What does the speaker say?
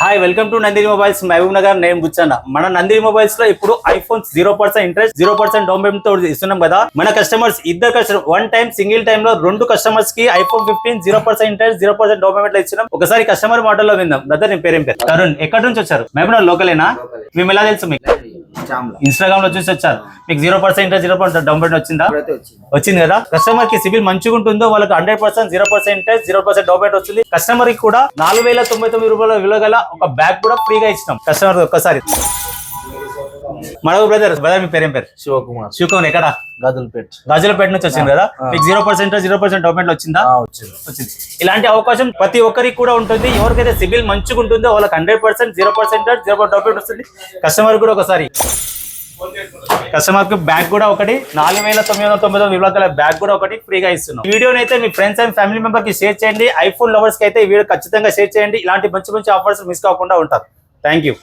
Hi welcome to Nandini mobiles Mahabubnagar. నేను బుచ్చన్న. మన Nandini mobiles లో ఇప్పుడు ఐఫోన్ 0% ఇంట్రెస్ట్ 0% డౌన్ పేమెంట్ తో ఇస్తున్నాం కదా. మన కస్టమర్స్ ఇద్దరు customer one time single time లో 2 కస్టమర్స్ కి ఐఫోన్ 15 0% ఇంట్రెస్ట్ 0% డౌన్ పేమెంట్ లో ఇస్తున్నాం. ఒకసారి కస్టమర్ మాటల్లో విందాం. బ్రదర్ నీ పేరేం పేరు? తరుణ్. ఎక్కడి నుంచి వచ్చారు? మహబూబ్ నగర్ లోకలేనా? మేము ఎలా తెలుసు మీకు? ఇన్స్టాగ్రామ్ లో చూసి వచ్చారు. మీకు 0% ఇంట్రెస్ట్ 0% డౌన్ పేమెంట్ వచ్చిందా? వచ్చింది కదా. కస్టమర్ కి సిబిల్ మంచిగా ఉంటుందో వాళ్ళకి 100% 0% ఇంట్రెస్ట్ 0% డౌన్ పేమెంట్ వచ్చింది. కస్టమర్ కి కూడా 4099 రూపాయల విలువ గల ఒక బ్యాగ్ కూడా ఫ్రీగా ఇచ్చినాం కస్టమర్ ఒక్కసారి. మనకు బ్రదర్ మీ పేరేం పేరు? శివకుమార్. శివకుమార్ ఎక్కడ? గాజులపేట నుంచి వచ్చింది కదా. మీకు 0% డౌన్ పేమెంట్ వచ్చిందా? వచ్చింది. ఇలాంటి అవకాశం ప్రతి ఒక్కరికి కూడా ఉంటుంది. ఎవరికైతే సిబిల్ మంచిగా ఉంటుందో వాళ్ళకి 100% 0% డౌన్ పేమెంట్ వస్తుంది. కస్టమర్ కూడా ఒకసారి కస్టమర్ కి బ్యాగ్ కూడా ఒకటి 4999 విలువ గల బ్యాగ్ కూడా ఒకటి ఫ్రీగా ఇస్తున్నాం. ఈ వీడియోని అయితే మీ ఫ్రెండ్స్ అండ్ ఫ్యామిలీ మెంబర్ కి షేర్ చేయండి. ఐఫోన్ లవర్స్ కి అయితే ఈ వీడియో ఖచ్చితంగా షేర్ చేయండి. ఇలాంటి మంచి మంచి ఆఫర్స్ మిస్ కాకుండా ఉంటారు. Thank you.